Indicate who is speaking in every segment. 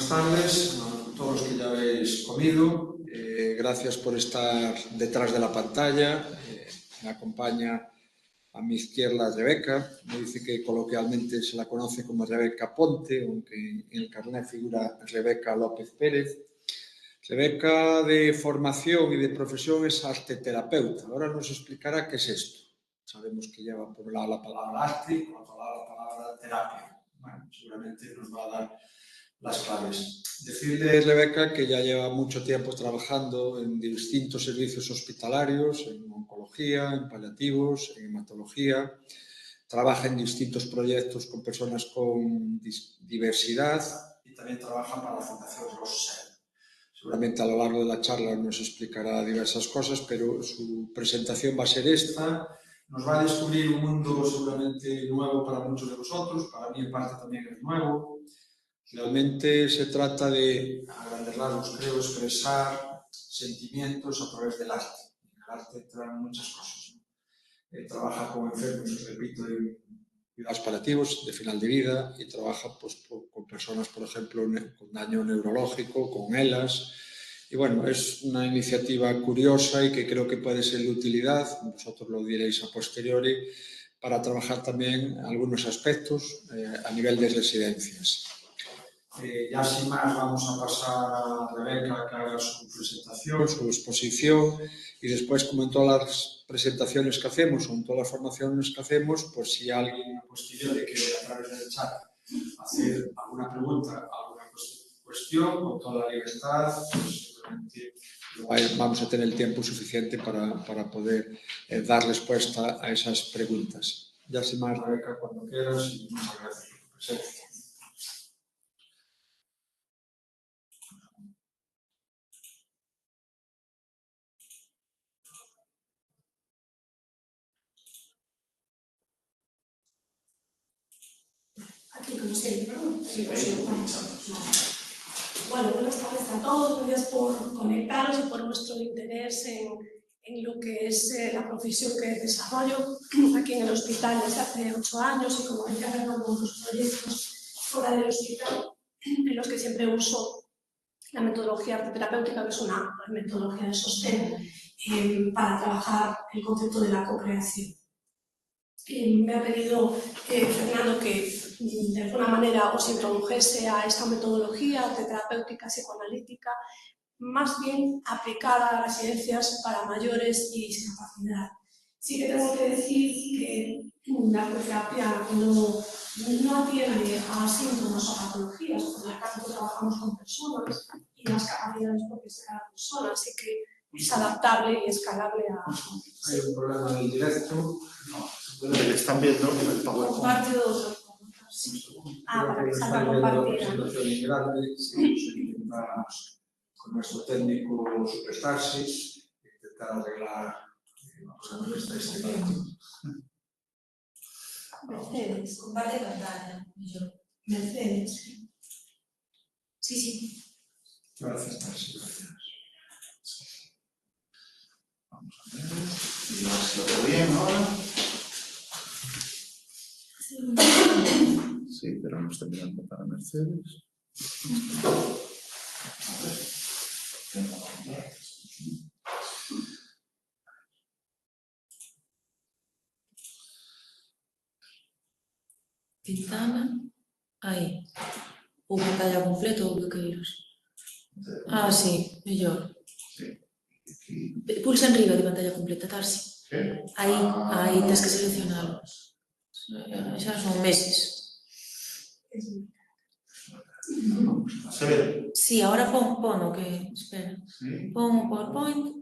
Speaker 1: tardes a todos los que ya habéis comido. Gracias por estar detrás de la pantalla. Me acompaña a mi izquierda Rebeca. Me dice que coloquialmente se la conoce como Rebeca Ponte, aunque en el carnet figura Rebeca López Pérez. Rebeca, de formación y de profesión, es arteterapeuta. Ahora nos explicará qué es esto. Sabemos que lleva por un lado la palabra arte y por otro lado la palabra terapia. Bueno, seguramente nos va a dar las claves. Decirle, Rebeca, que ya lleva mucho tiempo trabajando en distintos servicios hospitalarios, en oncología, en paliativos, en hematología. Trabaja en distintos proyectos con personas con diversidad y también trabaja para la Fundación Rossell. Seguramente a lo largo de la charla nos explicará diversas cosas, pero su presentación va a ser esta. Nos va a descubrir un mundo seguramente nuevo para muchos de vosotros, para mí en parte también es nuevo. Realmente se trata de, a grandes rasgos, creo, expresar sentimientos a través del arte. En el arte traen muchas cosas, ¿no? Trabaja con enfermos, os repito, de cuidados paliativos, de final de vida, y trabaja pues, con personas, por ejemplo, con daño neurológico, con ELAs. Y bueno, es una iniciativa curiosa y que creo que puede ser de utilidad, vosotros lo diréis a posteriori, para trabajar también algunos aspectos a nivel de residencias. Ya sin más vamos a pasar a Rebeca que haga su presentación, su exposición, y después, como en todas las presentaciones que hacemos o en todas las formaciones que hacemos, pues si alguien a posteriori quiere a través del chat hacer alguna pregunta, alguna cuestión, con toda la libertad, pues seguramente vamos a tener el tiempo suficiente para poder dar respuesta a esas preguntas. Ya sin más, Rebeca, cuando quieras, y muchas gracias por tu presencia.
Speaker 2: Aquí, como siempre, ¿no? Sí, bueno, buenas tardes a todos. Gracias por conectaros y por vuestro interés en lo que es la profesión que desarrollo aquí en el hospital desde hace 8 años y como decía Fernando, otros proyectos fuera del hospital en los que siempre uso la metodología arteterapéutica, que es una metodología de sostén para trabajar el concepto de la co-creación. Me ha pedido Fernando que de alguna manera os introdujese a esta metodología terapéutica psicoanalítica, más bien aplicada a residencias para mayores y discapacidad. Sí que tengo que decir que la arteterapia no atiende a síntomas o patologías, por lo tanto trabajamos con personas y las capacidades propias de cada persona, así que es adaptable y escalable a...
Speaker 1: Hay un problema del directo.
Speaker 3: No. Que están viendo en el PowerPoint.
Speaker 2: Comparte dos. Para que salga compartida.
Speaker 1: Con nuestro técnico superstarse, intentar arreglar este momento.
Speaker 2: Mercedes.
Speaker 4: Comparte pantalla.
Speaker 2: Mercedes.
Speaker 4: Sí.
Speaker 1: Gracias, gracias.
Speaker 3: Vamos a ver. Y lo veo bien ahora. Sí, pero no está mirando para Mercedes. A ver.
Speaker 4: Ventana. Aí. Ou pantalla completa ou bloqueiros. Sí, mellor.
Speaker 3: Sí.
Speaker 4: Pulsa en riba de pantalla completa, Tarsi.
Speaker 3: ¿Qué?
Speaker 4: Aí tens que seleccionalo. Xa son meses.
Speaker 3: ¿Se ve?
Speaker 4: Sí, ahora pon o que... Espera.
Speaker 3: Sí.
Speaker 4: Pon o PowerPoint.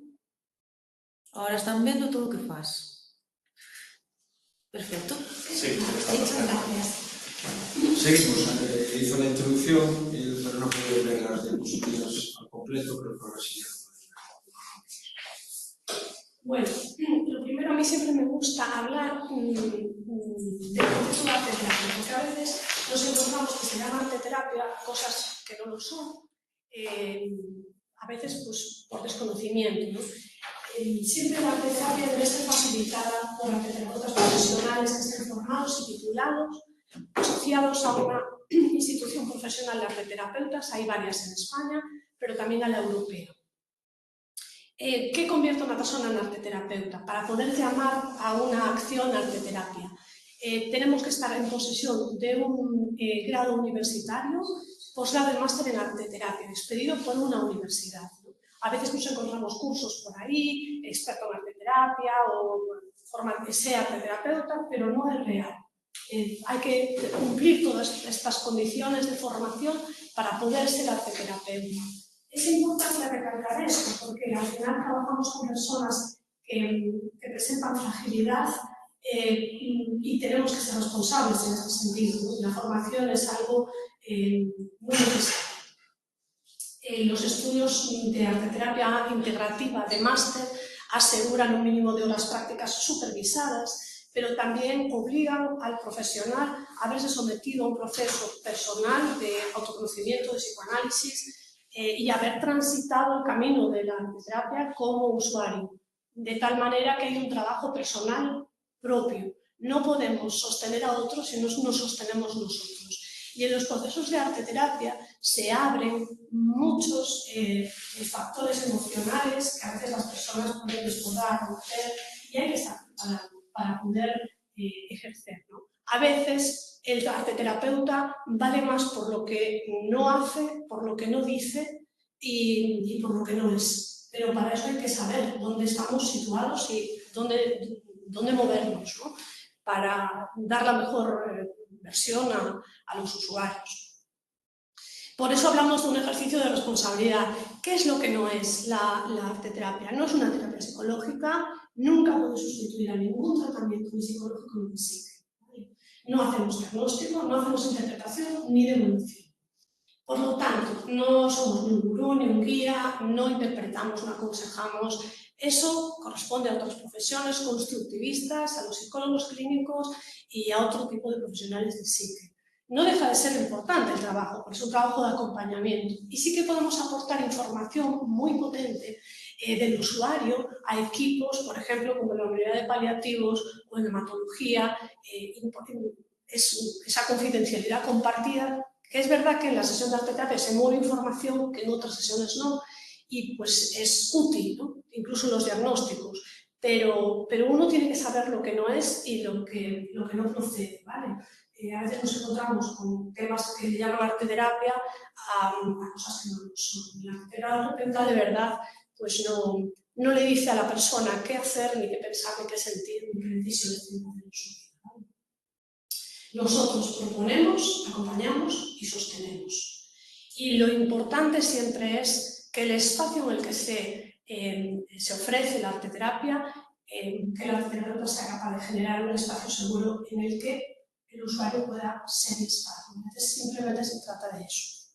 Speaker 4: Ahora están vendo todo o que faz. Perfecto.
Speaker 3: Sí.
Speaker 2: Muchas gracias.
Speaker 1: Seguimos. Hizo la introducción, pero no puedo ver las diapositivas al completo, creo que ahora sí.
Speaker 2: Bueno, lo primero, a mí siempre me gusta hablar del concepto de arteterapia, porque a veces nos encontramos que se llama arteterapia cosas que no lo son, a veces pues, por desconocimiento, ¿no? Siempre la arteterapia debe ser facilitada por arteterapeutas profesionales que estén formados y titulados, asociados a una institución profesional de arteterapeutas, hay varias en España, pero también a la europea. ¿Qué convierte a una persona en arteterapeuta? Para poder llamar a una acción arteterapia, tenemos que estar en posesión de un grado universitario, posgrado y máster en arteterapia, expedido por una universidad, ¿no? A veces nos encontramos cursos por ahí, experto en arteterapia o forma que sea arteterapeuta, pero no es real. Hay que cumplir todas estas condiciones de formación para poder ser arteterapeuta. Es importante recalcar esto porque al final trabajamos con personas que presentan fragilidad y tenemos que ser responsables en este sentido, ¿no? La formación es algo muy necesario. Los estudios de arteterapia integrativa de máster aseguran un mínimo de horas prácticas supervisadas, pero también obligan al profesional a verse sometido a un proceso personal de autoconocimiento, de psicoanálisis, y haber transitado el camino de la arteterapia como usuario, de tal manera que hay un trabajo personal propio. No podemos sostener a otros si no nos sostenemos nosotros. Y en los procesos de arteterapia se abren muchos factores emocionales que a veces las personas pueden desbordar, romper, y hay que estar preparado para poder ejercer, ¿no? A veces el arteterapeuta vale más por lo que no hace, por lo que no dice y por lo que no es. Pero para eso hay que saber dónde estamos situados y dónde movernos, ¿no? Para dar la mejor versión a los usuarios. Por eso hablamos de un ejercicio de responsabilidad. ¿Qué es lo que no es la arteterapia? No es una terapia psicológica, nunca puede sustituir a ningún tratamiento ni psicológico ni psíquico. No hacemos diagnóstico, no hacemos interpretación ni devolución. Por lo tanto, no somos ni un gurú ni un guía, no interpretamos, no aconsejamos. Eso corresponde a otras profesiones constructivistas, a los psicólogos clínicos y a otro tipo de profesionales de psique. No deja de ser importante el trabajo, porque es un trabajo de acompañamiento. Y sí que podemos aportar información muy potente del usuario a equipos, por ejemplo, como en la unidad de paliativos o en hematología, esa confidencialidad compartida, que es verdad que en la sesión de arteterapia se mueve información que en otras sesiones no, y pues es útil, ¿no? Incluso en los diagnósticos, pero uno tiene que saber lo que no es y lo que no procede, ¿vale? A veces nos encontramos con temas que le llaman arteterapia a cosas que no lo son. La arteterapeuta de verdad pues no le dice a la persona qué hacer, ni qué pensar, ni qué sentir, ni qué decisiones tiene que hacer en su vida. Nosotros proponemos, acompañamos y sostenemos. Y lo importante siempre es que el espacio en el que se ofrece la arteterapia, que la arteterapeuta sea capaz de generar un espacio seguro en el que el usuario pueda ser estado. Entonces, simplemente se trata de eso.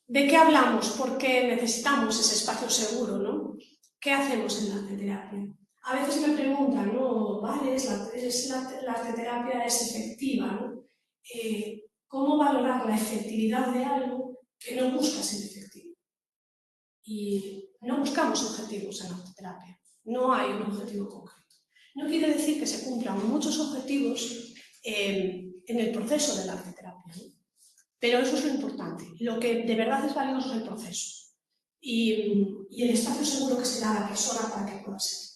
Speaker 2: ¿De qué hablamos? Porque necesitamos ese espacio seguro, ¿no? ¿Qué hacemos en la arteterapia? A veces me preguntan, ¿no? ¿Vale? ¿La arteterapia es efectiva? ¿No? ¿Cómo valorar la efectividad de algo que no busca ser efectivo? Y no buscamos objetivos en la arteterapia. No hay un objetivo concreto. No quiere decir que se cumplan muchos objetivos en el proceso de la arteterapia, ¿no? Pero eso es lo importante. Lo que de verdad es valioso es el proceso y el espacio seguro que se da a la persona para que pueda ser.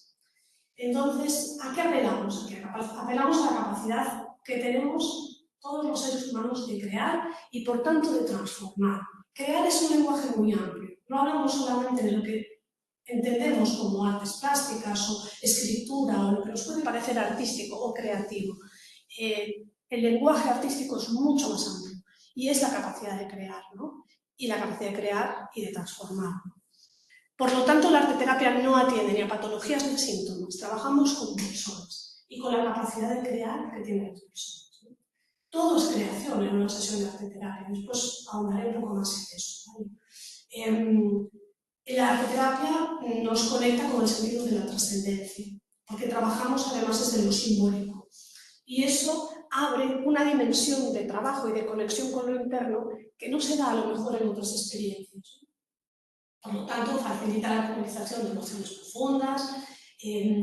Speaker 2: Entonces, ¿a qué apelamos? Apelamos a la capacidad que tenemos todos los seres humanos de crear y, por tanto, de transformar. Crear es un lenguaje muy amplio. No hablamos solamente de lo que entendemos como artes plásticas o escritura o lo que nos puede parecer artístico o creativo. El lenguaje artístico es mucho más amplio y es la capacidad de crear, ¿no? Y la capacidad de crear y de transformar. Por lo tanto, la arteterapia no atiende ni a patologías ni a síntomas. Trabajamos con personas y con la capacidad de crear que tienen las personas, ¿no? Todo es creación en una sesión de arteterapia. Después ahondaré un poco más en eso, ¿vale? La arteterapia nos conecta con el sentido de la trascendencia, porque trabajamos además desde lo simbólico. Y eso abre una dimensión de trabajo y de conexión con lo interno que no se da a lo mejor en otras experiencias. Por lo tanto, facilita la realización de emociones profundas,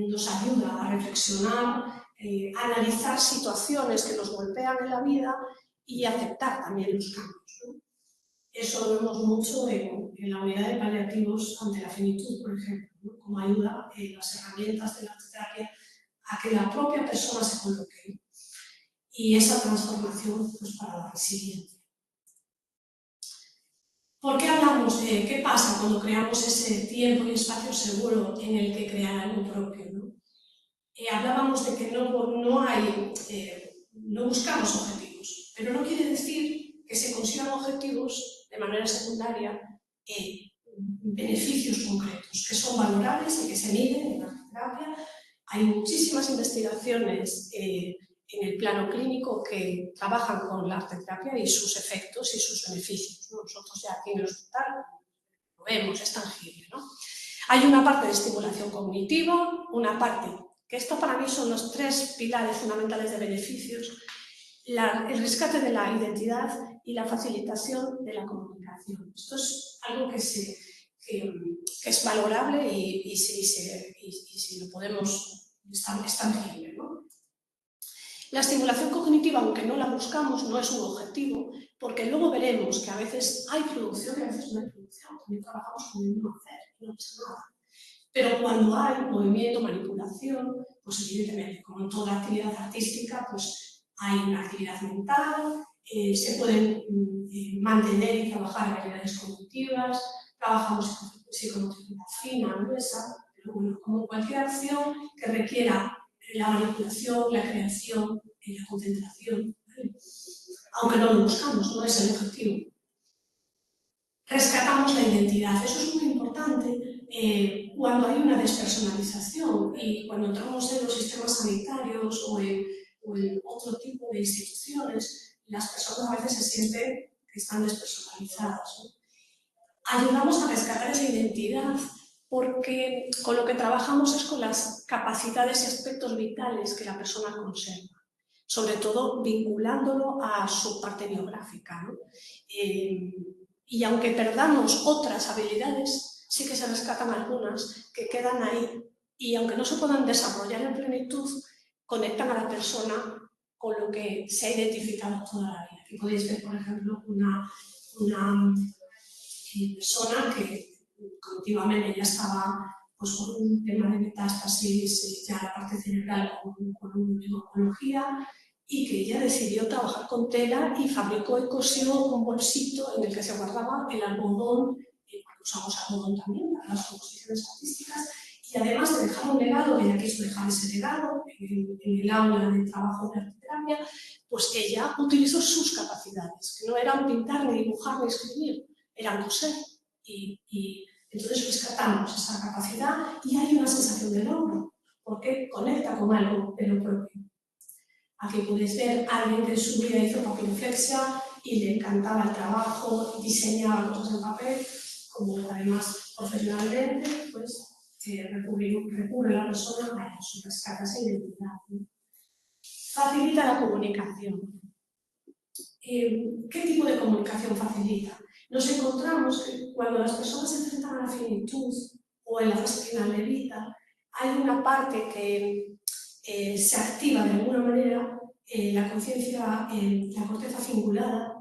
Speaker 2: nos ayuda a reflexionar, a analizar situaciones que nos golpean en la vida y aceptar también los cambios, ¿no? Eso lo vemos mucho en la unidad de paliativos ante la finitud, por ejemplo, ¿no? Como ayuda las herramientas de la arteterapia a que la propia persona se coloque y esa transformación pues, para la resiliencia. ¿Por qué hablamos de qué pasa cuando creamos ese tiempo y espacio seguro en el que crear algo propio, ¿no? Hablábamos de que no buscamos objetivos, pero no quiere decir que se consigan objetivos de manera secundaria beneficios concretos, que son valorables y que se miden en la terapia. Hay muchísimas investigaciones en el plano clínico que trabajan con la arteterapia y sus efectos y sus beneficios, ¿no? Nosotros ya aquí en el hospital lo vemos, es tangible, ¿no? Hay una parte de estimulación cognitiva, una parte, que esto para mí son los 3 pilares fundamentales de beneficios, el rescate de la identidad y la facilitación de la comunicación. Esto es algo que es valorable y si lo podemos, es tangible, ¿no? La estimulación cognitiva, aunque no la buscamos, no es un objetivo, porque luego veremos que a veces hay producción y a veces no hay producción. También trabajamos con el no hacer, no pasa nada. Pero cuando hay movimiento, manipulación, pues evidentemente, como en toda actividad artística, pues hay una actividad mental, se pueden mantener y trabajar habilidades cognitivas, trabajamos psicomotricidad fina, gruesa, pero bueno, como cualquier acción que requiera la manipulación, la creación, la concentración, ¿vale? Aunque no lo buscamos, no es el objetivo. Rescatamos la identidad, eso es muy importante cuando hay una despersonalización y cuando entramos en los sistemas sanitarios o en otro tipo de instituciones, las personas a veces se sienten que están despersonalizadas, ¿no? Ayudamos a rescatar esa identidad porque con lo que trabajamos es con las capacidades y aspectos vitales que la persona conserva, sobre todo vinculándolo a su parte biográfica, ¿no? Y aunque perdamos otras habilidades, sí que se rescatan algunas que quedan ahí y aunque no se puedan desarrollar en plenitud, conectan a la persona con lo que se ha identificado toda la vida. Aquí podéis ver, por ejemplo, una persona que continuamente ya estaba pues, con un tema de metástasis, ya la parte cerebral con una oncología, y que ella decidió trabajar con tela y fabricó y cosió un bolsito en el que se guardaba el algodón, porque usamos algodón también para las composiciones artísticas, y además de dejar un legado, ella quiso dejar ese legado en el aula de trabajo de arteterapia, pues ella utilizó sus capacidades, que no eran pintar, ni dibujar, ni escribir, eran coser. Y entonces rescatamos esa capacidad y hay una sensación de logro, porque conecta con algo de lo propio. Aquí podéis ver a alguien que en su vida hizo papiroflexia y le encantaba el trabajo, diseñaba cosas en papel, como además profesionalmente, pues recurre la persona a su rescate, esa identidad, ¿no? Facilita la comunicación. ¿Qué tipo de comunicación facilita? Nos encontramos que cuando las personas se enfrentan a la finitud o en la fase final de vida, hay una parte que se activa de alguna manera la conciencia, la corteza cingulada,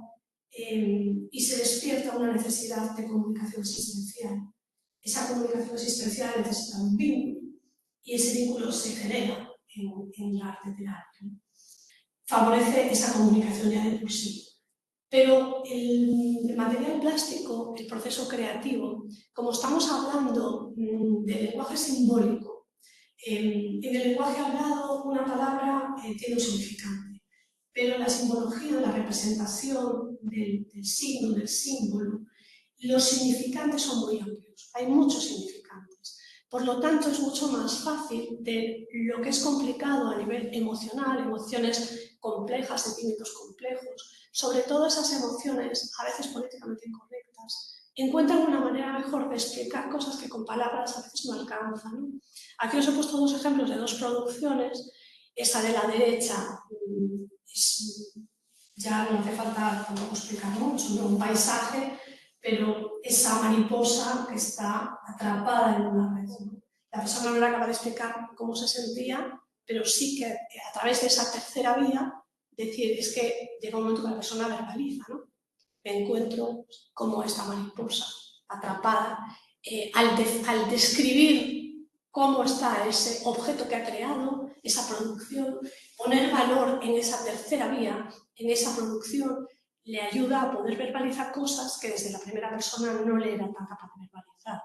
Speaker 2: y se despierta una necesidad de comunicación existencial. Esa comunicación existencial necesita un vínculo y ese vínculo se genera en la arteterapia. Favorece esa comunicación ya de por sí. Pero el material plástico, el proceso creativo, como estamos hablando de lenguaje simbólico, en el lenguaje hablado una palabra tiene un significante, pero la simbología, la representación del signo, del símbolo, los significantes son muy amplios, hay muchos significantes. Por lo tanto, es mucho más fácil de lo que es complicado a nivel emocional, emociones complejas, sentimientos complejos, sobre todo esas emociones, a veces políticamente incorrectas, encuentran una manera mejor de explicar cosas que con palabras a veces no alcanzan, ¿no? Aquí os he puesto 2 ejemplos de 2 producciones. Esa de la derecha ya no hace falta tampoco explicar mucho, ¿no? Un paisaje, pero esa mariposa que está atrapada en una red, ¿no? La persona no le acaba de explicar cómo se sentía, pero sí que a través de esa tercera vía decir, es que llega un momento que la persona verbaliza, ¿no? Me encuentro como esta mariposa atrapada. Al describir cómo está ese objeto que ha creado, esa producción, poner valor en esa tercera vía, en esa producción, le ayuda a poder verbalizar cosas que desde la primera persona no le era tan capaz de verbalizar.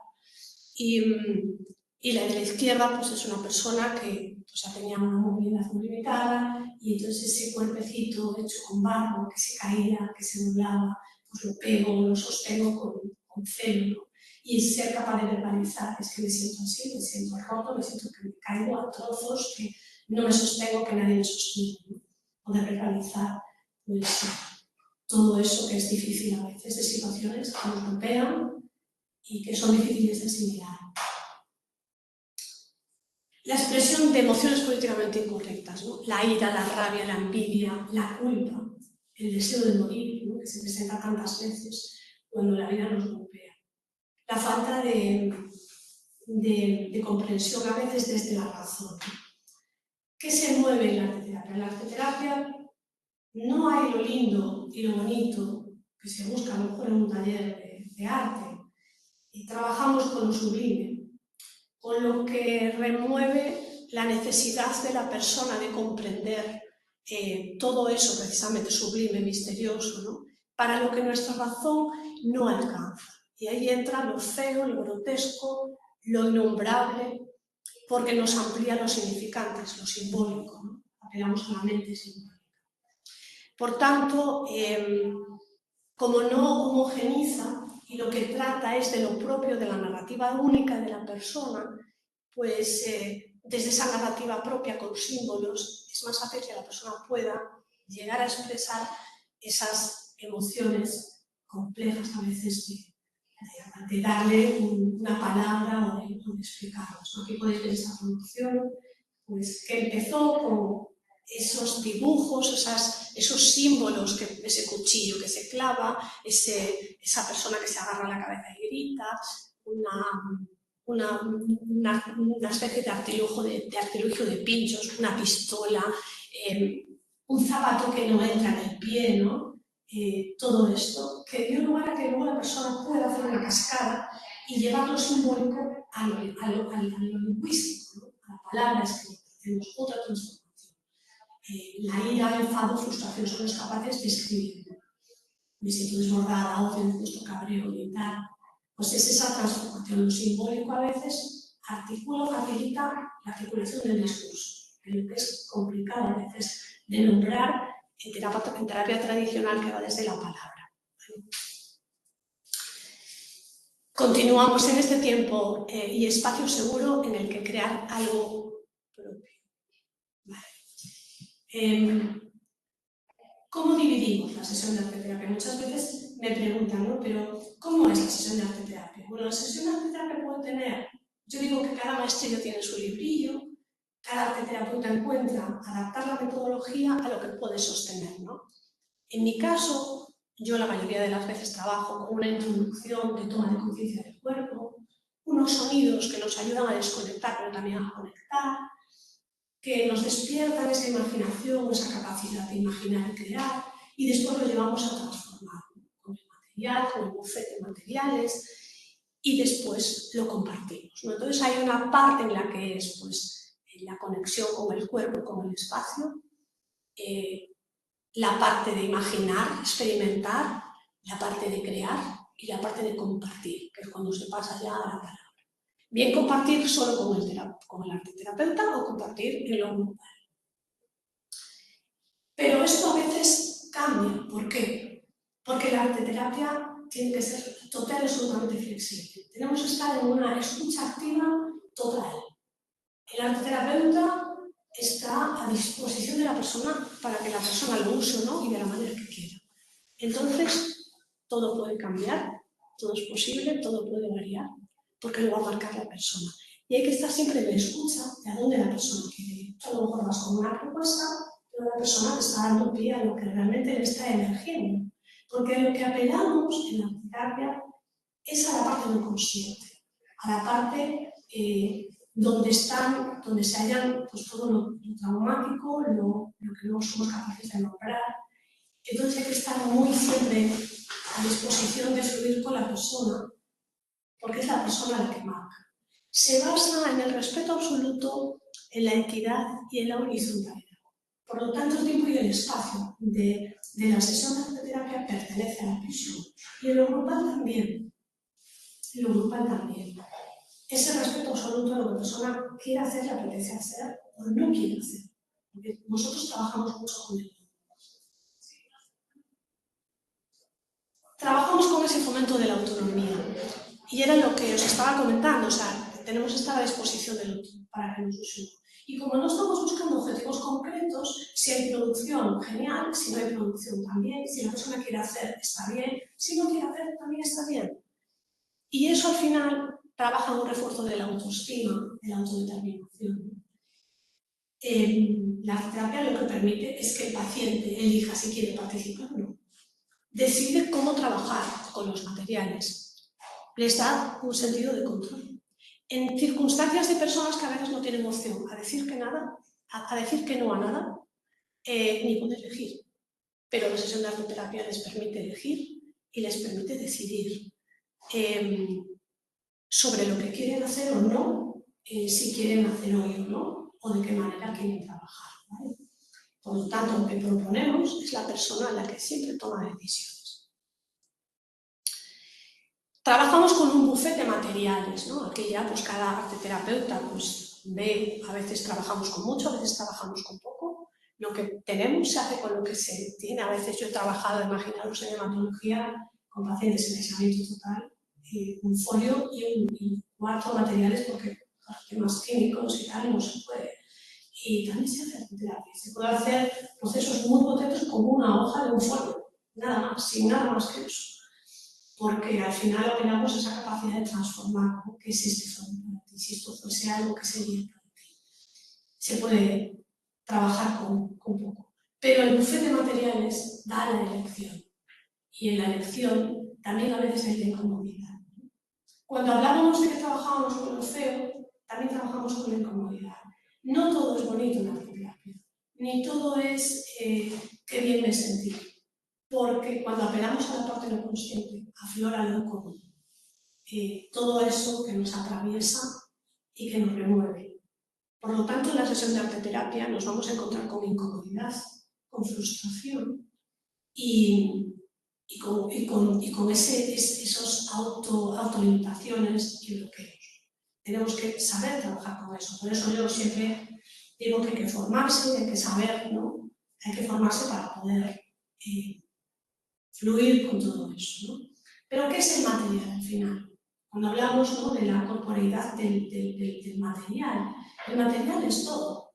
Speaker 2: Y la de la izquierda pues es una persona que pues, ya tenía una movilidad muy limitada y entonces ese cuerpecito hecho con barro, que se caía, que se doblaba, pues lo pego, lo sostengo con celo, ¿no? Y ser capaz de verbalizar, es que me siento así, me siento roto, me siento que me caigo a trozos, que no me sostengo, que nadie me sostiene, ¿no? Poder verbalizar pues, todo eso que es difícil a veces, de situaciones que nos golpean y que son difíciles de asimilar. La expresión de emociones políticamente incorrectas, ¿no? La ira, la rabia, la envidia, la culpa, el deseo de morir, ¿no? Que se presenta tantas veces cuando la vida nos golpea. La falta de comprensión a veces desde la razón. ¿Qué se mueve en la arteterapia? En la arteterapia no hay lo lindo y lo bonito que se busca a lo mejor en un taller de arte. Y trabajamos con lo sublime, con lo que remueve la necesidad de la persona de comprender todo eso precisamente sublime, misterioso, ¿no? Para lo que nuestra razón no alcanza. Y ahí entra lo feo, lo grotesco, lo innombrable, porque nos amplía los significantes, lo simbólico, ¿no? Apelamos a la mente simbólica. Por tanto, como no homogeniza y lo que trata es de lo propio de la narrativa única de la persona, pues desde esa narrativa propia con símbolos es más fácil que la persona pueda llegar a expresar esas emociones complejas a veces de darle una palabra o de explicarlos, ¿no? Aquí podéis ver esta producción pues, que empezó con esos dibujos, esos símbolos, ese cuchillo que se clava, esa persona que se agarra a la cabeza y grita, una especie de artilugio de pinchos, una pistola, un zapato que no entra en el pie, ¿no? Todo esto, que dio lugar a que luego la persona pueda hacer una cascada y llevar lo simbólico a lo lingüístico, ¿no? A la palabra escrita. Tenemos otra transformación. La ira, el enfado, frustración son los capaces de escribir. Me siento desbordada, odio, injusto, cabreo, gritar. Pues es esa transformación. Lo simbólico a veces facilita la articulación del discurso, lo que es complicado a veces de nombrar en terapia tradicional que va desde la palabra. Continuamos en este tiempo y espacio seguro en el que crear algo propio. Vale. ¿Cómo dividimos la sesión de arteterapia? Muchas veces me preguntan, ¿no? Pero ¿cómo es la sesión de arteterapia? Bueno, la sesión de arteterapia puede tener, yo digo que cada maestrillo tiene su librillo, cada arteterapeuta encuentra adaptar la metodología a lo que puede sostener, ¿no? En mi caso, yo la mayoría de las veces trabajo con una introducción de toma de conciencia del cuerpo, unos sonidos que nos ayudan a desconectar, pero también a conectar, que nos despiertan esa imaginación, esa capacidad de imaginar y crear, y después lo llevamos a transformar con el material, con el buffet de materiales, y después lo compartimos, ¿no? Entonces hay una parte en la que es pues, la conexión con el cuerpo, con el espacio, la parte de imaginar, experimentar, la parte de crear y la parte de compartir, que es cuando se pasa ya a la palabra. Bien compartir solo con el arteterapeuta o compartir en lo grupal. Pero esto a veces cambia. ¿Por qué? Porque la arteterapia tiene que ser total y absolutamente flexible. Tenemos que estar en una escucha activa total. El arteterapeuta está a disposición de la persona para que la persona lo use o no y de la manera que quiera. Entonces, todo puede cambiar, todo es posible, todo puede variar, porque lo va a marcar la persona. Y hay que estar siempre en la escucha de a dónde la persona quiere ir. A lo mejor vas con una propuesta, pero la persona te está dando pie a lo que realmente le está emergiendo. Porque lo que apelamos en la terapia es a la parte no consciente, a la parte donde se hallan pues, todo lo traumático, lo que no somos capaces de nombrar. Entonces hay que estar muy siempre a disposición de fluir con la persona, porque es la persona la que marca. Se basa en el respeto absoluto, en la equidad y en la horizontalidad. Por lo tanto, el tiempo y el espacio de la sesión de arteterapia pertenece a la prisión. Y en lo grupal también. Ese respeto absoluto a lo que la persona quiere hacer, le apetece hacer o no quiere hacer. Porque nosotros trabajamos mucho con él. Trabajamos con ese fomento de la autonomía. Y era lo que os estaba comentando, o sea, tenemos que estar a disposición del otro para que nos use. Y como no estamos buscando objetivos concretos, si hay producción, genial, si no hay producción también, si la persona quiere hacer, está bien, si no quiere hacer, también está bien. Y eso al final trabaja en un refuerzo de la autoestima, de la autodeterminación. La arteterapia lo que permite es que el paciente elija si quiere participar o no. Decide cómo trabajar con los materiales. Les da un sentido de control. En circunstancias de personas que a veces no tienen opción a decir que no a nada, ni poder elegir. Pero la sesión de arteterapia les permite elegir y les permite decidir sobre lo que quieren hacer o no, si quieren hacer hoy o no, o de qué manera quieren trabajar, ¿vale? Por lo tanto, lo que proponemos es la persona la que siempre toma decisiones. Trabajamos con un buffet de materiales, ¿no? Aquí ya pues cada arteterapeuta pues, ve, a veces trabajamos con mucho, a veces trabajamos con poco. Lo que tenemos se hace con lo que se tiene. A veces yo he trabajado, imaginaros, en hematología con pacientes en aislamiento total, un folio y 4 materiales porque los temas químicos y tal no se puede. Y también se hace arteterapia. Se puede hacer procesos muy potentes con una hoja de un folio, nada más, sin nada más que eso. Porque al final apelamos esa capacidad de transformar, ¿no? ¿Qué es este folio para ti? Si esto fuese algo que sería para ti. Se puede trabajar con poco. Pero el buffet de materiales da la elección. Y en la elección también a veces hay la incomodidad. Cuando hablábamos de que trabajábamos con lo feo, también trabajamos con la incomodidad. No todo es bonito en la arteterapia, ni todo es qué bien me sentí. Porque cuando apelamos a la parte no consciente, aflora lo común. Todo eso que nos atraviesa y que nos remueve. Por lo tanto, en la sesión de arteterapia nos vamos a encontrar con incomodidad, con frustración y con esos autolimitaciones y bloqueos. Tenemos que saber trabajar con eso. Por eso yo siempre digo que hay que formarse, hay que saber, ¿no? Hay que formarse para poder fluir con todo eso, ¿no? Pero ¿qué es el material al final? Cuando hablamos, ¿no?, de la corporeidad del material, el material es todo.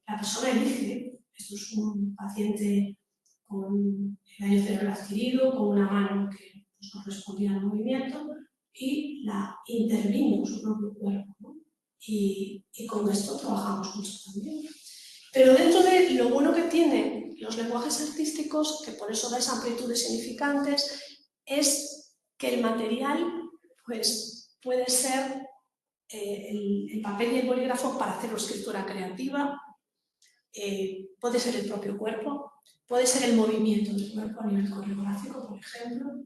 Speaker 2: La persona elige, esto es un paciente con el daño cerebral adquirido, con una mano que pues, no respondía al movimiento y la intervino en su propio cuerpo, ¿no? Y con esto trabajamos mucho también. Pero dentro de lo bueno que tienen los lenguajes artísticos, que por eso da esa amplitud significantes, es que el material pues, puede ser el papel y el bolígrafo para hacer escritura creativa, puede ser el propio cuerpo, puede ser el movimiento del cuerpo a nivel coreográfico, por ejemplo,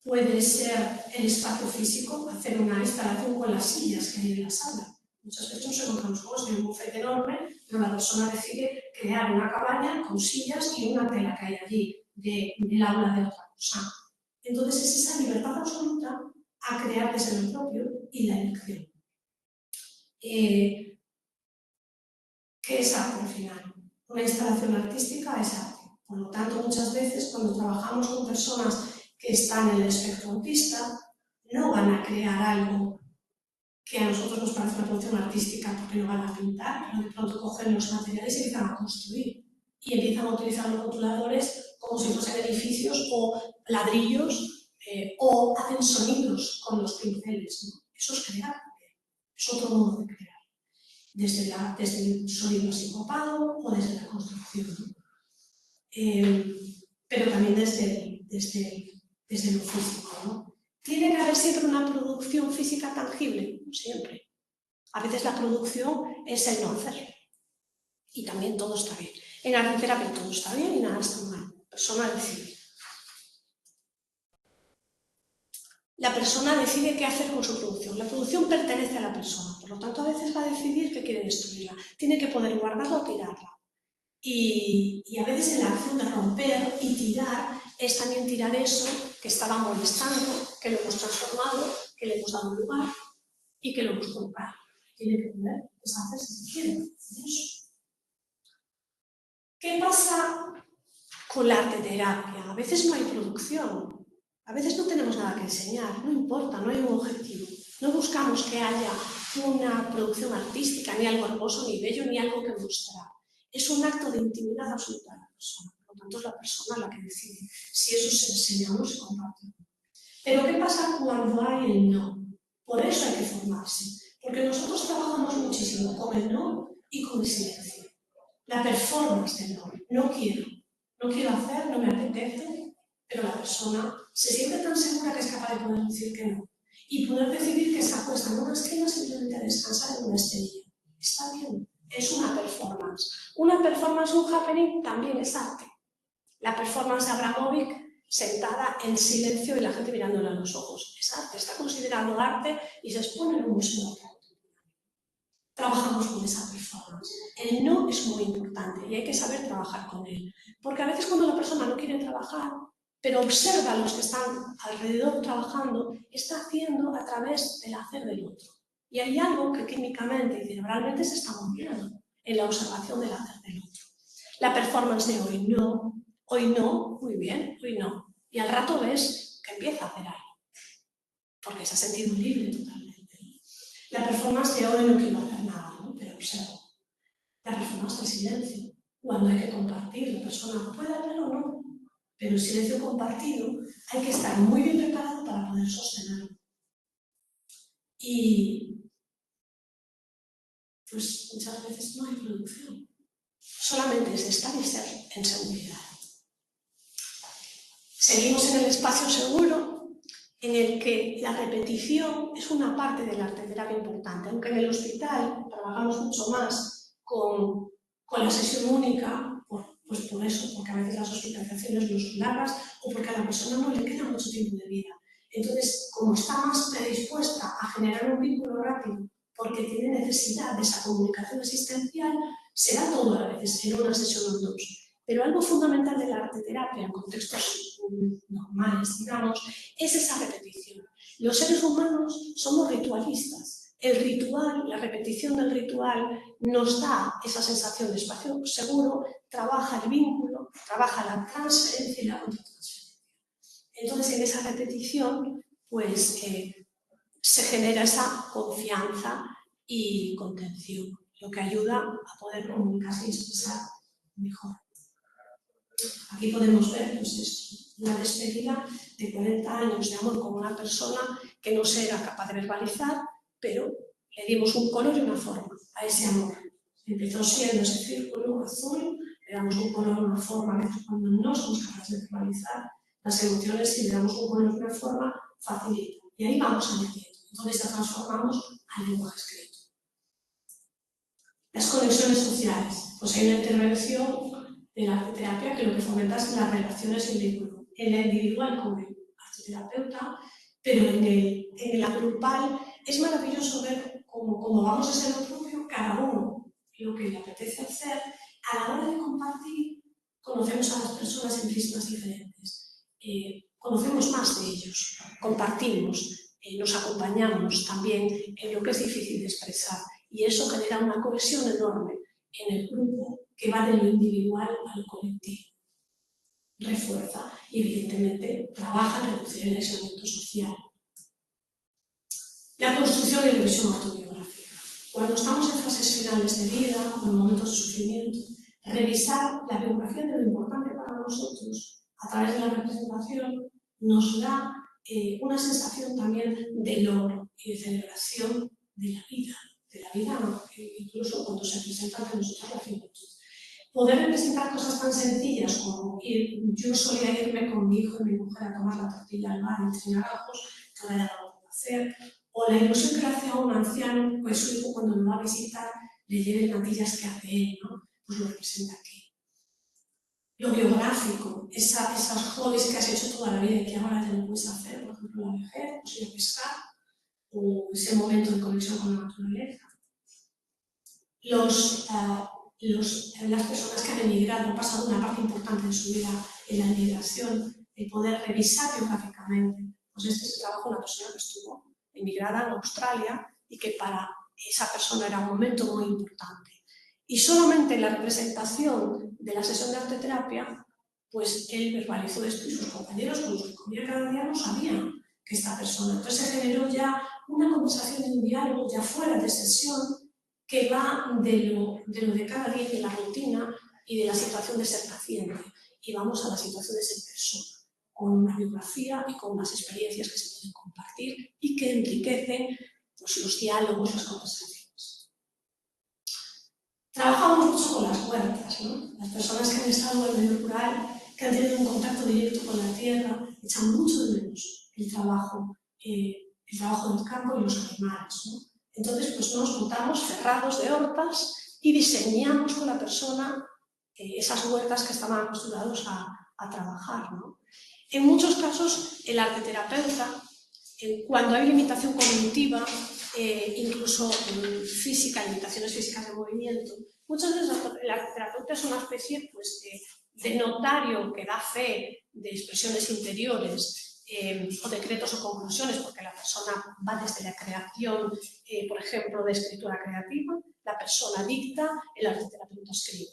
Speaker 2: puede ser el espacio físico, hacer una instalación con las sillas que hay en la sala. Muchas veces nos encontramos con un buffet enorme, pero la persona decide crear una cabaña con sillas y una tela que hay allí del aula de otra persona. Entonces es esa libertad absoluta a crear desde lo propio y la elección. ¿Qué es arte al final? Una instalación artística es arte. Por lo tanto, muchas veces cuando trabajamos con personas que están en el espectro autista, no van a crear algo que a nosotros nos parece una producción artística porque no van a pintar, pero de pronto cogen los materiales y empiezan a construir. Y empiezan a utilizar los rotuladores como si fuesen edificios o ladrillos o hacen sonidos con los pinceles, ¿no? Eso es crear, es otro modo de crear. Desde el sonido sincopado o desde la construcción, ¿no? Pero también desde lo físico, ¿no? ¿Tiene que haber siempre una producción física tangible? Siempre. A veces la producción es el no hacer. Y también todo está bien. En arteterapia todo está bien y nada está mal. La persona decide. La persona decide qué hacer con su producción. La producción pertenece a la persona, por lo tanto a veces va a decidir que quiere destruirla. Tiene que poder guardarla o tirarla. Y a veces en la acción de romper y tirar es también tirar eso que estaba molestando, que lo hemos transformado, que le hemos dado un lugar y que lo hemos colocado. Tiene que poder deshacerse si quiere. ¿Qué pasa con la arteterapia? A veces no hay producción, a veces no tenemos nada que enseñar, no importa, no hay un objetivo. No buscamos que haya una producción artística, ni algo hermoso, ni bello, ni algo que mostrar. Es un acto de intimidad absoluta de la persona, por lo tanto es la persona la que decide si eso se enseña o no se comparte. Pero ¿qué pasa cuando hay el no? Por eso hay que formarse, porque nosotros trabajamos muchísimo con el no y con el silencio. La performance del no, no quiero hacer, no me apetece, pero la persona se siente tan segura que es capaz de poder decir que no y poder decidir que se acuesta en una esquina simplemente a descansar en una esterilla. Está bien, es una performance. Una performance, un happening, también es arte. La performance de Abramovic sentada en silencio y la gente mirándole a los ojos. Es arte, está considerado arte y se expone en un museo. Trabajamos con esa performance. El no es muy importante y hay que saber trabajar con él. Porque a veces cuando la persona no quiere trabajar, pero observa a los que están alrededor trabajando, está haciendo a través del hacer del otro. Y hay algo que químicamente y cerebralmente se está moviendo en la observación del hacer del otro. La performance de hoy no, muy bien, hoy no. Y al rato ves que empieza a hacer algo, porque se ha sentido libre totalmente. La performance de hoy no quiero hacer nada, ¿no? Pero observo. La performance del silencio, cuando hay que compartir, la persona puede hablar o no, pero el silencio compartido hay que estar muy bien preparado para poder sostenerlo. Y pues muchas veces no hay producción. Solamente es estar y ser en seguridad. Seguimos en el espacio seguro, en el que la repetición es una parte de la arteterapia importante, aunque en el hospital trabajamos mucho más con la sesión única, pues por eso, porque a veces las hospitalizaciones no son largas o porque a la persona no le queda mucho tiempo de vida. Entonces, como está más predispuesta a generar un vínculo rápido porque tiene necesidad de esa comunicación asistencial, será todo a veces en una sesión o dos. Pero algo fundamental de la arteterapia en contextos normales, digamos, es esa repetición. Los seres humanos somos ritualistas. El ritual, la repetición del ritual, nos da esa sensación de espacio seguro, trabaja el vínculo, trabaja la transferencia y la contratransferencia. Entonces, en esa repetición, pues se genera esa confianza y contención, lo que ayuda a poder comunicarse y expresar mejor. Aquí podemos ver pues esto, una despedida de 40 años de amor con una persona que no se era capaz de verbalizar, pero le dimos un color y una forma a ese amor. Empezó siendo ese círculo azul, le damos un color y una forma, a veces cuando no somos capaces de verbalizar las emociones, si le damos un color y una forma, facilita. Y ahí vamos añadiendo. Entonces la transformamos al lenguaje escrito. Las conexiones sociales. Pues hay una intervención de la arteterapia que lo que fomenta es las relaciones en la individual con el arteterapeuta, pero en la grupal es maravilloso ver cómo vamos a ser lo propio, cada uno lo que le apetece hacer. A la hora de compartir, conocemos a las personas en prismas diferentes, conocemos más de ellos, compartimos, nos acompañamos también en lo que es difícil de expresar y eso genera una cohesión enorme en el grupo que va de lo individual a lo colectivo. Refuerza y evidentemente trabaja en reducir el aislamiento social. La construcción y la revisión autobiográfica. Cuando estamos en fases finales de vida o en momentos de sufrimiento, revisar la biografía de lo importante para nosotros a través de la representación nos da una sensación también de logro y de celebración de la vida incluso cuando se presenta ante nosotros la juventud. Poder representar cosas tan sencillas como yo solía irme con mi hijo y mi mujer a tomar la tortilla al bar y enseñar ajos, que ahora ya no lo puedo hacer, O la ilusión que le hace a un anciano, pues su hijo cuando lo va a visitar le lleve natillas que hace él, ¿no? Pues lo representa aquí. Lo biográfico, esos hobbies que has hecho toda la vida y que ahora ya no puedes hacer, por ejemplo, la vejez, pues ir a pescar, o ese momento de conexión con la naturaleza. Las personas que han emigrado han pasado una parte importante de su vida en la emigración, el poder revisar biográficamente. Pues este es el trabajo de una persona que estuvo emigrada en Australia y que para esa persona era un momento muy importante. Y solamente en la representación de la sesión de arteterapia, pues él verbalizó esto y sus compañeros, con los que comía cada día, no sabían que esta persona. Entonces se generó ya una conversación y un diálogo ya fuera de sesión que va de lo de cada día, de la rutina y de la situación de ser paciente. Y vamos a la situación de ser persona, con una biografía y con unas experiencias que se pueden compartir y que enriquecen pues, los diálogos, las conversaciones. Trabajamos mucho con las huertas, ¿no? Las personas que han estado en el medio rural, que han tenido un contacto directo con la tierra, echan mucho de menos el trabajo del campo y los animales, ¿no? Entonces, pues nos montamos cerrados de hortas y diseñamos con la persona esas huertas que estaban acostumbrados a trabajar, ¿no? En muchos casos, el arteterapeuta, cuando hay limitación cognitiva, incluso física, limitaciones físicas de movimiento, muchas veces el arteterapeuta es una especie pues, de notario que da fe de expresiones interiores, o decretos o conclusiones, porque la persona va desde la creación, por ejemplo, de escritura creativa, la persona dicta, el arteterapeuta escribe.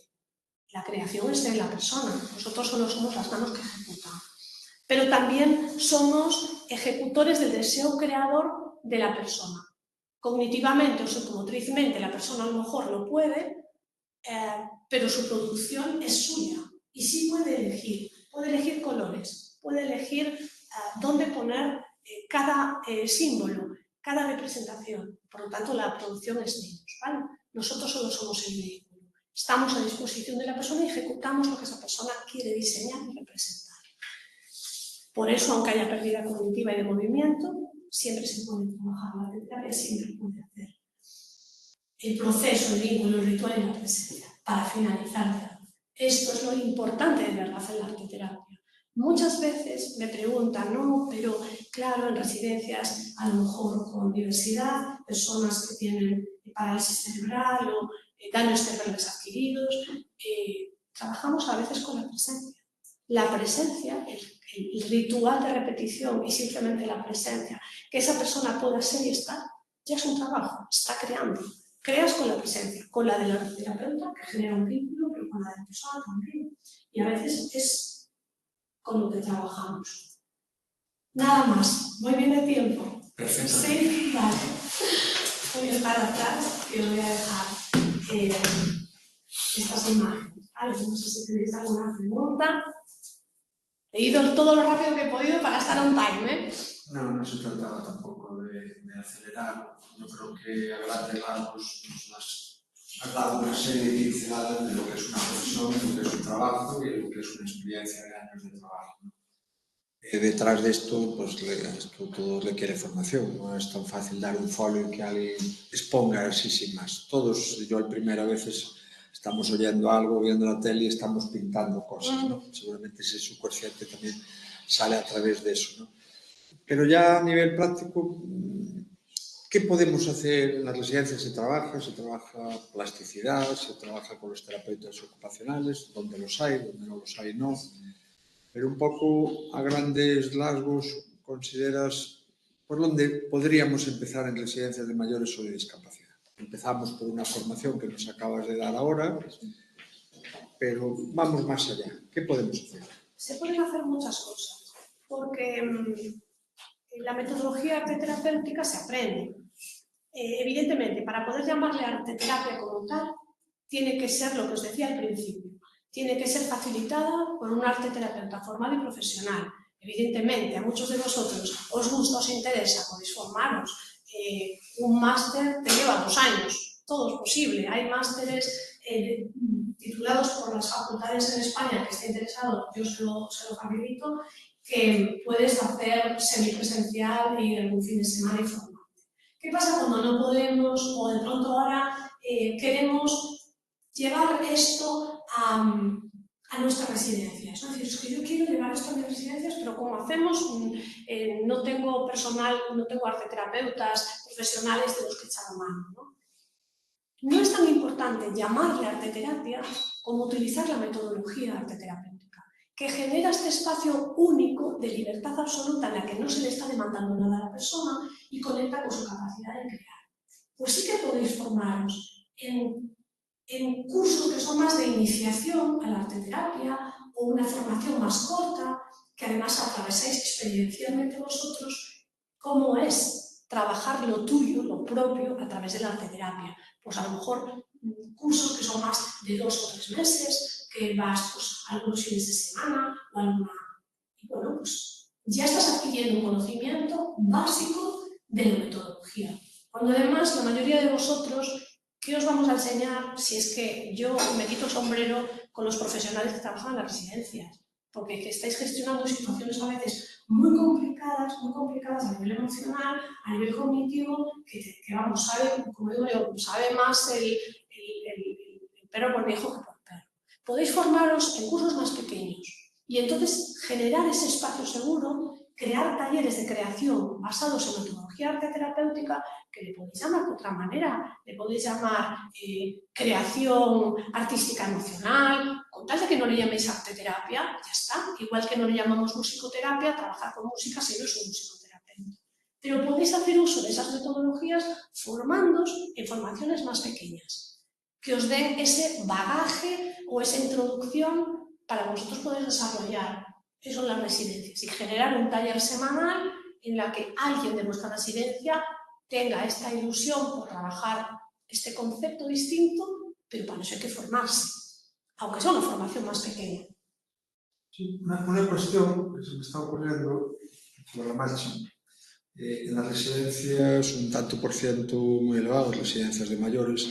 Speaker 2: La creación es de la persona, nosotros solo somos las manos que ejecutan. Pero también somos ejecutores del deseo creador de la persona. Cognitivamente o psicomotrizmente la persona a lo mejor no puede, pero su producción es suya y sí puede elegir colores, puede elegir dónde poner cada símbolo, cada representación. Por lo tanto, la producción es de ellos, ¿vale? Nosotros solo somos el vehículo. Estamos a disposición de la persona y ejecutamos lo que esa persona quiere diseñar y representar. Por eso, aunque haya pérdida cognitiva y de movimiento, siempre se puede trabajar la arteterapia, siempre puede hacer el proceso, el vínculo, el ritual y la presencia para finalizar. Esto es lo importante de verdad en la arteterapia. Muchas veces me preguntan, no, pero claro, en residencias, a lo mejor con diversidad, personas que tienen parálisis cerebral o daños cerebrales adquiridos, trabajamos a veces con la presencia. La presencia, el ritual de repetición y simplemente la presencia, que esa persona pueda ser y estar, ya es un trabajo, está creando. Creas con la presencia, con la del terapeuta, que genera un vínculo, pero con la de la persona también. Y a veces es con lo que trabajamos. Nada más. Muy bien de tiempo.
Speaker 3: Perfecto.
Speaker 2: Sí, vale. Voy a estar atrás y os voy a dejar estas imágenes. Vale, no sé si tenéis alguna pregunta. He ido todo lo rápido que he podido para estar on time, ¿eh?
Speaker 1: No se trataba tampoco de acelerar. Yo creo que a grandes rasgos has dado una serie de pinceladas de lo que es una profesión, de lo que es un trabajo y de lo que es una experiencia de años de trabajo, ¿no? Detrás de esto, pues esto todo requiere formación. No es tan fácil dar un folio y que alguien exponga así sin más. Todos, yo al primero a veces estamos oyendo algo, viendo la tele y estamos pintando cosas, ¿no? Seguramente ese subconsciente también sale a través de eso, ¿no? Pero ya a nivel práctico, ¿qué podemos hacer en las residencias? Se trabaja plasticidad, se trabaja con los terapeutas ocupacionales, donde los hay, donde no los hay, no. Pero un poco a grandes rasgos, ¿consideras por dónde podríamos empezar en residencias de mayores o de discapacidad? Empezamos por una formación que nos acabas de dar ahora, pero vamos más allá. ¿Qué podemos hacer?
Speaker 2: Se pueden hacer muchas cosas, porque la metodología arteterapéutica se aprende. Evidentemente, para poder llamarle arteterapia como tal, tiene que ser lo que os decía al principio. Tiene que ser facilitada por un arteterapeuta formado y profesional. Evidentemente, a muchos de vosotros os gusta, os interesa, podéis formaros. Un máster te lleva 2 años, todo es posible. Hay másteres titulados por las facultades en España, que esté interesado, yo se lo facilito, que puedes hacer semipresencial e ir algún fin de semana y formarte. ¿Qué pasa cuando no podemos o de pronto ahora queremos llevar esto a nuestras residencias? ¿No? Es decir, es que yo quiero llevar esto a mis residencias, pero ¿cómo hacemos? No tengo personal, no tengo arteterapeutas profesionales de los que echar mano, ¿no? No es tan importante llamarle arteterapia como utilizar la metodología arteterapéutica, que genera este espacio único de libertad absoluta en la que no se le está demandando nada a la persona y conecta con su capacidad de crear. Pues sí que podéis formaros en cursos que son más de iniciación a la arteterapia o una formación más corta, que además atravesáis experiencialmente vosotros cómo es trabajar lo tuyo, lo propio, a través de la arteterapia. Pues a lo mejor cursos que son más de 2 o 3 meses, que vas pues, algunos fines de semana o alguna... Y bueno, pues ya estás adquiriendo un conocimiento básico de la metodología. Cuando además la mayoría de vosotros, ¿qué os vamos a enseñar si es que yo me quito el sombrero con los profesionales que trabajan en las residencias? Porque que estáis gestionando situaciones a veces muy complicadas a nivel emocional, a nivel cognitivo, que vamos, sabe, como digo yo, sabe más el perro por viejo que por perro. Podéis formaros en cursos más pequeños y entonces generar ese espacio seguro, crear talleres de creación basados en metodología arteterapéutica, que le podéis llamar de otra manera, le podéis llamar creación artística emocional, con tal de que no le llaméis arteterapia, ya está. Igual que no le llamamos musicoterapia, trabajar con música si no es un musicoterapeuta. Pero podéis hacer uso de esas metodologías formándoos en formaciones más pequeñas, que os den ese bagaje o esa introducción para vosotros poder desarrollar eso en las residencias y generar un taller semanal en la que alguien de vuestra residencia tenga esta ilusión por trabajar este concepto distinto, pero para eso hay que formarse, aunque sea una formación más pequeña.
Speaker 1: Sí, una cuestión que se me está ocurriendo sobre la marcha. En las residencias, un tanto por ciento muy elevado, residencias de mayores,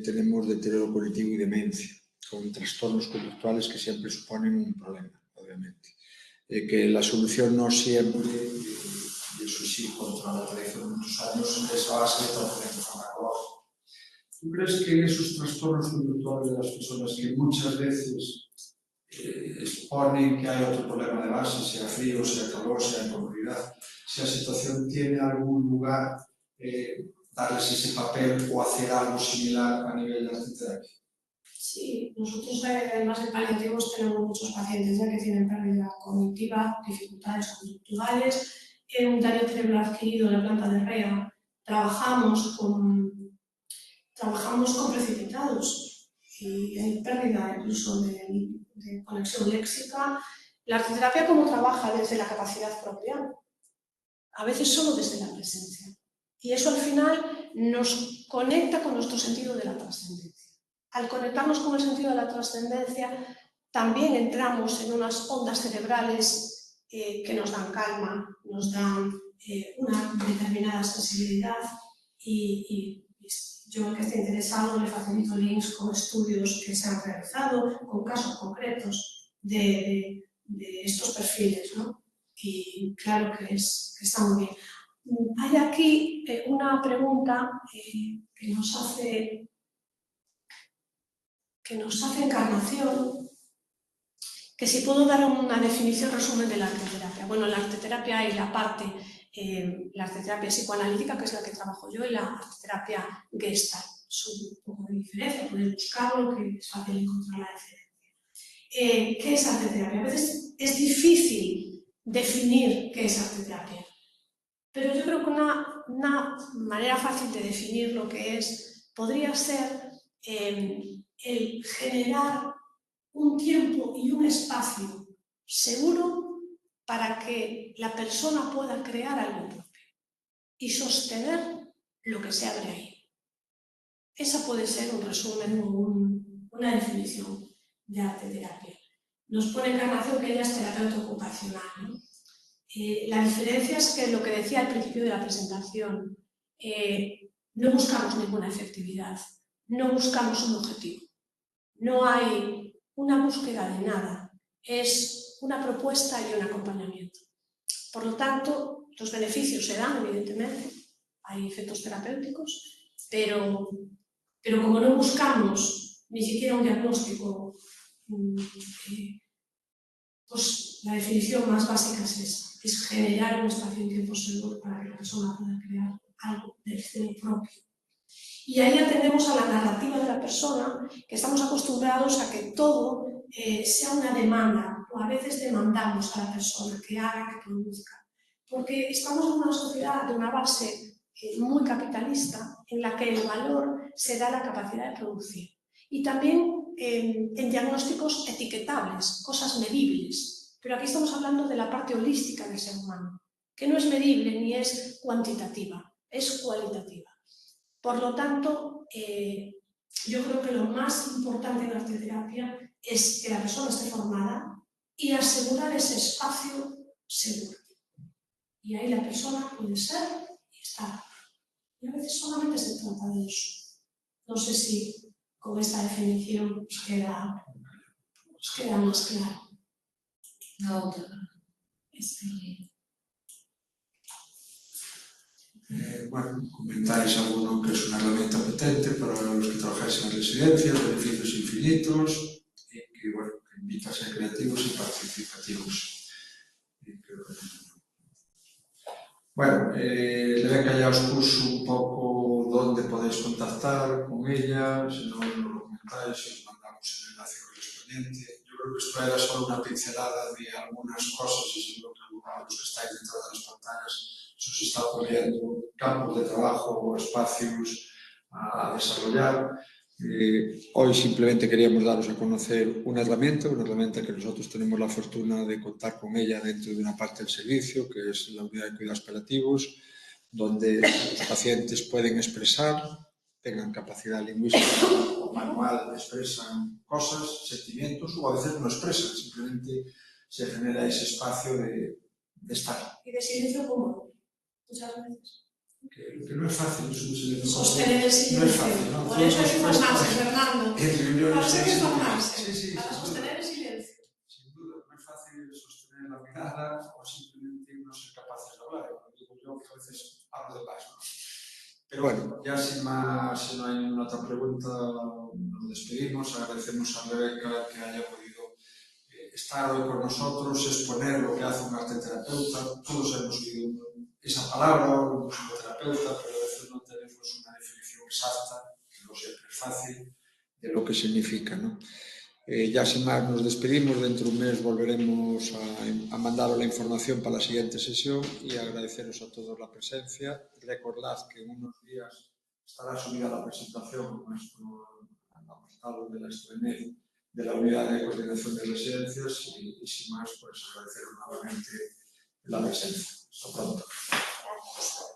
Speaker 1: tenemos deterioro cognitivo y demencia, con trastornos conductuales que siempre suponen un problema, obviamente. Que la solución no siempre, y eso sí, contra la tradición de muchos años, es a base de tratamiento farmacológico. ¿Tú crees que esos trastornos conductuales de las personas que muchas veces exponen que hay otro problema de base, sea frío, sea calor, sea incomodidad, si la situación tiene algún lugar, darles ese papel o hacer algo similar a nivel de arteterapia?
Speaker 2: Sí, nosotros además en paliativos tenemos muchos pacientes ya que tienen pérdida cognitiva, dificultades conductuales, un daño cerebral adquirido en la planta de REA. Trabajamos con precipitados y hay pérdida incluso de conexión léxica. La arteterapia, ¿cómo trabaja? Desde la capacidad propia, a veces solo desde la presencia. Y eso al final nos conecta con nuestro sentido de la trascendencia. Al conectarnos con el sentido de la trascendencia, también entramos en unas ondas cerebrales que nos dan calma, nos dan una determinada sensibilidad y yo, que esté interesado, le facilito links con estudios que se han realizado, con casos concretos de estos perfiles, ¿no? Y claro que está muy bien. Hay aquí una pregunta que nos hace Encarnación, que si puedo dar una definición resumen de la arteterapia. Bueno, en la arteterapia hay la parte, la arteterapia psicoanalítica, que es la que trabajo yo, y la arteterapia Gestalt. Son un poco de diferencia, podéis buscarlo, que es fácil encontrar la diferencia. ¿Qué es arteterapia? A veces es difícil definir qué es arteterapia, pero yo creo que una manera fácil de definir lo que es podría ser el generar un tiempo y un espacio seguro para que la persona pueda crear algo propio y sostener lo que se abre ahí. Esa puede ser un resumen o una definición de arteterapia. Nos pone Encarnación que ella es terapeuta ocupacional, ¿no? La diferencia es que lo que decía al principio de la presentación, no buscamos ninguna efectividad, no buscamos un objetivo, no hay una búsqueda de nada, es una propuesta y un acompañamiento. Por lo tanto, los beneficios se dan, evidentemente, hay efectos terapéuticos, pero como no buscamos ni siquiera un diagnóstico, pues la definición más básica es esa, es generar un espacio en tiempo seguro para que la persona pueda crear algo de elección propio. Y ahí atendemos a la narrativa de la persona, que estamos acostumbrados a que todo sea una demanda, o a veces demandamos a la persona que haga, que produzca. Porque estamos en una sociedad de una base muy capitalista, en la que el valor se da a la capacidad de producir. Y también en diagnósticos etiquetables, cosas medibles. Pero aquí estamos hablando de la parte holística del ser humano, que no es medible ni es cuantitativa, es cualitativa. Por lo tanto, yo creo que lo más importante en la arteterapia es que la persona esté formada y asegurar ese espacio seguro. Y ahí la persona puede ser y estar. Y a veces solamente se trata de eso. No sé si con esta definición os queda más claro.
Speaker 4: La otra.
Speaker 1: Bueno, comentáis alguno que es una herramienta potente para los que trabajáis en residencias, beneficios infinitos y que, bueno, que invita a ser creativos y participativos. Bueno, Rebeca ya os puso un poco dónde podéis contactar con ella, si no nos lo comentáis, os mandamos el enlace correspondiente. Yo creo que esto era solo una pincelada de algunas cosas y seguro que a los que estáis dentro de las pantallas se os está poniendo campos de trabajo o espacios a desarrollar. Hoy simplemente queríamos daros a conocer una herramienta que nosotros tenemos la fortuna de contar con ella dentro de una parte del servicio, que es la unidad de cuidados paliativos, donde los pacientes pueden expresar, tengan capacidad lingüística o manual, expresan cosas, sentimientos, o a veces no expresan, simplemente se genera ese espacio de estar.
Speaker 2: Y de silencio común, muchas veces.
Speaker 1: Que no es fácil, es un silencio.
Speaker 2: Sostener el silencio.
Speaker 1: No es fácil, ¿no?
Speaker 2: Por eso hay que formarse, Fernando. Por eso hay que formarse,
Speaker 1: sí,
Speaker 2: para sostener el silencio.
Speaker 1: Sin duda, no es fácil sostener la mirada o simplemente no ser capaces de hablar. Digo yo que a veces hablo de más, ¿no? Pero bueno, ya sin más, si no hay ninguna otra pregunta, nos despedimos. Agradecemos a Rebeca que haya podido estar hoy con nosotros, exponer lo que hace un arteterapeuta. Todos hemos oído esa palabra, un psicoterapeuta, pero a veces no tenemos una definición exacta, que no siempre es fácil, de lo que significa, ¿no? Ya sin más nos despedimos, dentro de un mes volveremos a mandaros la información para la siguiente sesión y agradeceros a todos la presencia. Recordad que en unos días estará subida la presentación con nuestro apartado de la extranet de la unidad de coordinación de residencias y sin más, pues agradeceros nuevamente la presencia. Hasta pronto.